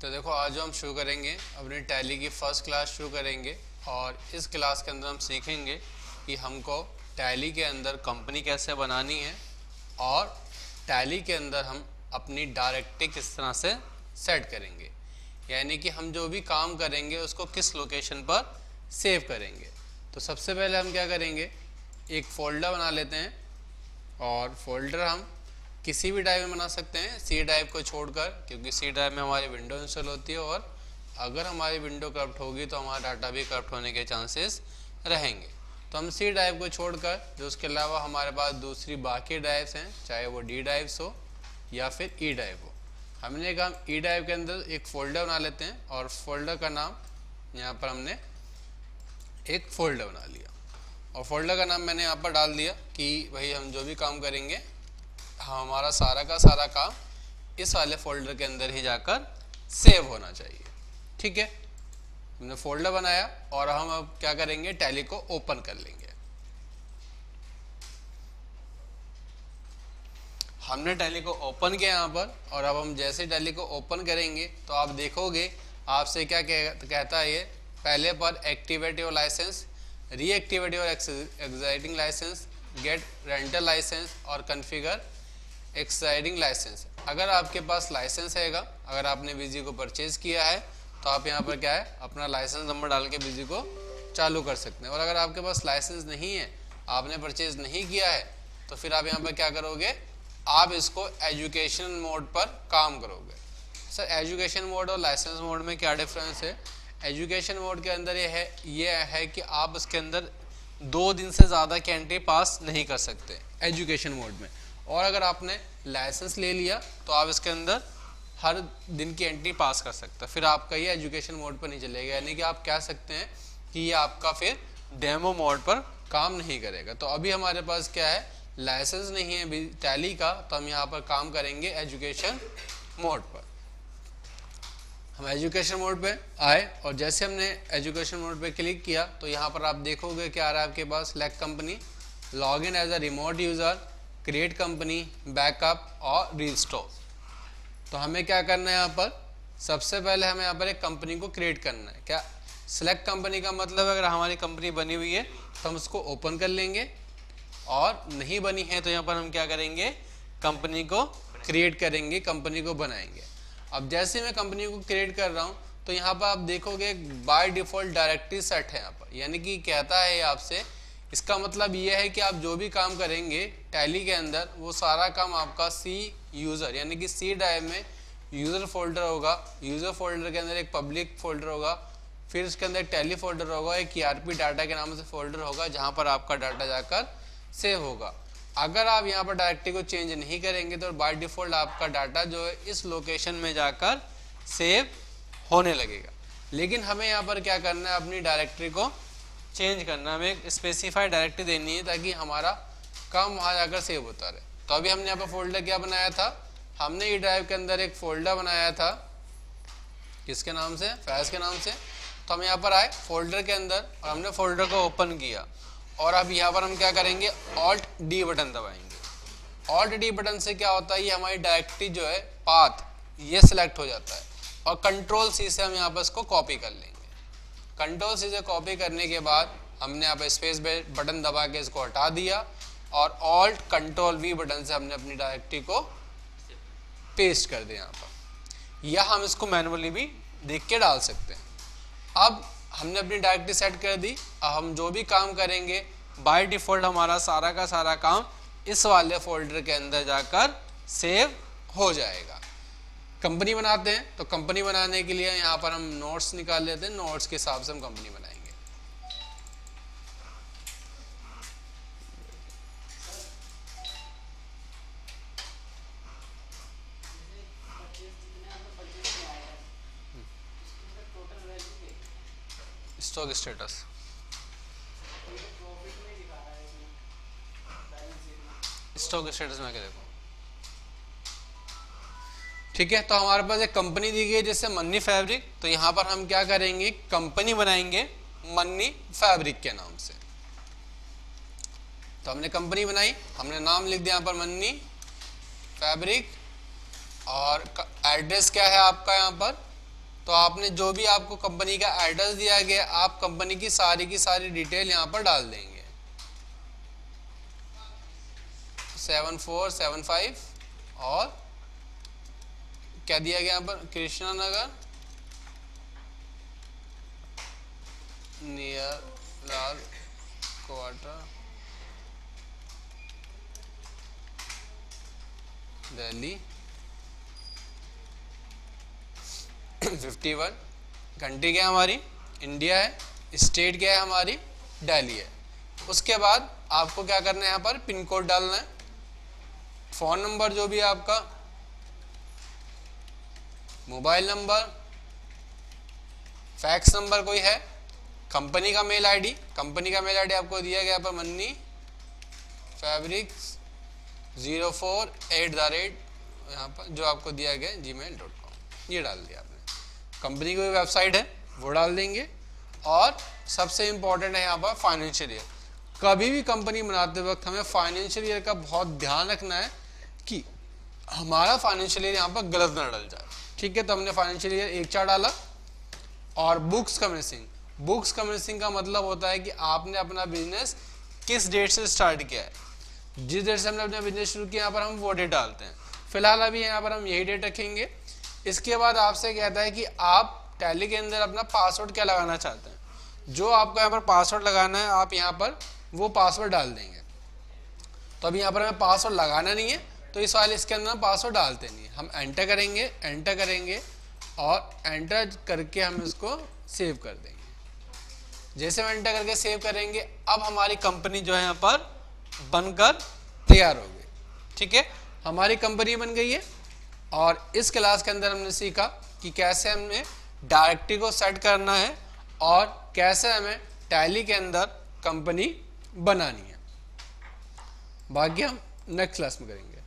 तो देखो आज हम शुरू करेंगे अपनी टैली की फर्स्ट क्लास शुरू करेंगे और इस क्लास के अंदर हम सीखेंगे कि हमको टैली के अंदर कंपनी कैसे बनानी है और टैली के अंदर हम अपनी डायरेक्टरी किस तरह से सेट करेंगे, यानी कि हम जो भी काम करेंगे उसको किस लोकेशन पर सेव करेंगे। तो सबसे पहले हम क्या करेंगे, एक फ़ोल्डर बना लेते हैं और फोल्डर हम किसी भी ड्राइव में बना सकते हैं, सी ड्राइव को छोड़कर, क्योंकि सी ड्राइव में हमारी विंडो इंस्टॉल होती है और अगर हमारी विंडो करप्ट होगी तो हमारा डाटा भी करप्ट होने के चांसेस रहेंगे। तो हम सी ड्राइव को छोड़कर जो उसके अलावा हमारे पास दूसरी बाकी ड्राइव्स हैं, चाहे वो डी ड्राइव्स हो या फिर ई ड्राइव हो, हमने कहा ई ड्राइव के अंदर एक फ़ोल्डर बना लेते हैं और फोल्डर का नाम यहाँ पर हमने एक फ़ोल्डर बना लिया और फोल्डर का नाम मैंने यहाँ पर डाल दिया कि भाई हम जो भी काम करेंगे हमारा सारा का सारा काम इस वाले फोल्डर के अंदर ही जाकर सेव होना चाहिए। ठीक है, हमने फोल्डर बनाया और हम अब क्या करेंगे, टैली को ओपन कर लेंगे। हमने टैली को ओपन किया यहाँ पर और अब हम जैसे टैली को ओपन करेंगे तो आप देखोगे आपसे क्या कहता है, ये पहले पर activate your licence, reactivate your exciting licence, get rental licence और कॉन्फ़िगर एक्साइटिंग लाइसेंस। अगर आपके पास लाइसेंस हैगा, अगर आपने बिजी को परचेज किया है तो आप यहाँ पर क्या है, अपना लाइसेंस नंबर डाल के बिजी को चालू कर सकते हैं। और अगर आपके पास लाइसेंस नहीं है, आपने परचेज नहीं किया है, तो फिर आप यहाँ पर क्या करोगे, आप इसको एजुकेशन मोड पर काम करोगे। सर एजुकेशन मोड और लाइसेंस मोड में क्या डिफरेंस है? एजुकेशन मोड के अंदर ये है कि आप इसके अंदर 2 दिन से ज़्यादा की एंट्री पास नहीं कर सकते एजुकेशन मोड में, और अगर आपने लाइसेंस ले लिया तो आप इसके अंदर हर दिन की एंट्री पास कर सकते हैं। फिर आपका ये एजुकेशन मोड पर नहीं चलेगा, यानी कि आप कह सकते हैं कि ये आपका फिर डेमो मोड पर काम नहीं करेगा। तो अभी हमारे पास क्या है, लाइसेंस नहीं है टैली का, तो हम यहाँ पर काम करेंगे एजुकेशन मोड पर। हम एजुकेशन मोड पे आए और जैसे हमने एजुकेशन मोड पे क्लिक किया तो यहाँ पर आप देखोगे क्या आ रहा है आपके पास, select company, log in as a remote user, create company, backup और रिस्टोर। तो हमें क्या करना है, यहाँ पर सबसे पहले हमें यहाँ पर एक कंपनी को क्रिएट करना है। क्या सिलेक्ट कंपनी का मतलब, अगर हमारी कंपनी बनी हुई है तो हम उसको ओपन कर लेंगे, और नहीं बनी है तो यहाँ पर हम क्या करेंगे, कंपनी को क्रिएट करेंगे, कंपनी को बनाएंगे। अब जैसे मैं कंपनी को क्रिएट कर रहा हूँ तो यहाँ पर आप देखोगे बाय डिफ़ॉल्ट डायरेक्टरी सेट है यहाँ पर, यानी कि कहता है आपसे, इसका मतलब ये है कि आप जो भी काम करेंगे टैली के अंदर वो सारा काम आपका सी यूज़र यानी कि सी ड्राइव में यूज़र फोल्डर होगा, यूज़र फोल्डर के अंदर एक पब्लिक फोल्डर होगा, फिर उसके अंदर एक टैली फोल्डर होगा, एक ERP डाटा के नाम से फोल्डर होगा जहाँ पर आपका डाटा जाकर सेव होगा। अगर आप यहाँ पर डायरेक्टरी को चेंज नहीं करेंगे तो बाय डिफ़ॉल्ट आपका डाटा जो है इस लोकेशन में जाकर सेव होने लगेगा। लेकिन हमें यहाँ पर क्या करना है, अपनी डायरेक्टरी को चेंज करना, हमें एक स्पेसिफाइड डायरेक्टरी देनी है ताकि हमारा काम वहाँ जाकर सेव होता रहे। तो अभी हमने यहाँ पर फोल्डर क्या बनाया था, हमने ई ड्राइव के अंदर एक फोल्डर बनाया था, किसके नाम से, फैज़ के नाम से। तो हम यहाँ पर आए फोल्डर के अंदर और हमने फोल्डर को ओपन किया और अब यहाँ पर हम क्या करेंगे, ऑल्ट डी बटन दबाएंगे। ऑल्ट डी बटन से क्या होता है, ये हमारी डायरेक्टरी जो है पाथ ये सिलेक्ट हो जाता है और कंट्रोल सी से हम यहाँ पर इसको कॉपी कर लेंगे। कंट्रोल सी से कॉपी करने के बाद हमने यहाँ पर स्पेस बटन दबा के इसको हटा दिया और ऑल्ट कंट्रोल वी बटन से हमने अपनी डायरेक्टरी को पेस्ट कर दिया यहाँ पर, या हम इसको मैनुअली भी देख के डाल सकते हैं। अब हमने अपनी डायरेक्टरी सेट कर दी, अब हम जो भी काम करेंगे बाय डिफ़ॉल्ट हमारा सारा का सारा काम इस वाले फोल्डर के अंदर जाकर सेव हो जाएगा। कंपनी बनाते हैं तो कंपनी बनाने के लिए यहाँ पर हम नोट्स निकाल लेते हैं, नोट्स के हिसाब से हम कंपनी बनाएंगे। स्टॉक स्टेटस में क्या देखो, ठीक है। तो हमारे पास एक कंपनी दी गई है जैसे मन्नी फैब्रिक, तो यहाँ पर हम क्या करेंगे, कंपनी बनाएंगे मन्नी फैब्रिक के नाम से। तो हमने कंपनी बनाई, हमने नाम लिख दिया यहाँ पर मन्नी फैब्रिक, और एड्रेस क्या है आपका यहाँ पर तो आपने जो भी आपको कंपनी का एड्रेस दिया गया, आप कंपनी की सारी डिटेल यहाँ पर डाल देंगे। 7475 और क्या दिया गया यहाँ पर, कृष्णा नगर नियर लाल क्वार्टर, दिल्ली 51। कंट्री क्या है हमारी, इंडिया है। स्टेट क्या है हमारी, दिल्ली है। उसके बाद आपको क्या करना है, यहाँ पर पिन कोड डालना है। फ़ोन नंबर जो भी है आपका, मोबाइल नंबर, फैक्स नंबर कोई है, कंपनी का मेल आईडी, कंपनी का मेल आईडी आपको दिया गया पर मन्नी फैब्रिक्स 04 यहाँ पर जो आपको दिया गया gmail.com, ये डाल दिया आपने। कंपनी की वेबसाइट है वो डाल देंगे। और सबसे इम्पोर्टेंट है यहाँ पर फाइनेंशियल ईयर। कभी भी कंपनी बनाते वक्त हमें फाइनेंशियल ईयर का बहुत ध्यान रखना है कि हमारा फाइनेंशियल ईयर यहाँ पर गलत ना डल जाए। ठीक है, तो हमने फाइनेंशियल ईयर 1/4 डाला। और बुक्स कमिंसिंग, बुक्स कमिंसिंग का मतलब होता है कि आपने अपना बिजनेस किस डेट से स्टार्ट किया है। जिस डेट से हमने अपना बिजनेस शुरू किया, यहाँ पर हम वो डेट डालते हैं। फिलहाल अभी यहाँ पर हम यही डेट रखेंगे। इसके बाद आपसे कहता है कि आप टैली के अंदर अपना पासवर्ड क्या लगाना चाहते हैं। जो आपको यहाँ पर पासवर्ड लगाना है, आप यहाँ पर वो पासवर्ड डाल देंगे। तो अभी यहाँ पर हमें पासवर्ड लगाना नहीं है, तो इस वाले इसके अंदर हम पासवर्ड डालते नहीं है। हम एंटर करेंगे और एंटर करके हम इसको सेव कर देंगे। जैसे हम एंटर करके सेव करेंगे, अब हमारी कंपनी जो है यहाँ पर बनकर तैयार हो गई। ठीक है, हमारी कंपनी बन गई है। और इस क्लास के अंदर हमने सीखा कि कैसे हमें डायरेक्टरी को सेट करना है और कैसे हमें टैली के अंदर कंपनी बनानी है। बाकी हम नेक्स्ट क्लास में करेंगे।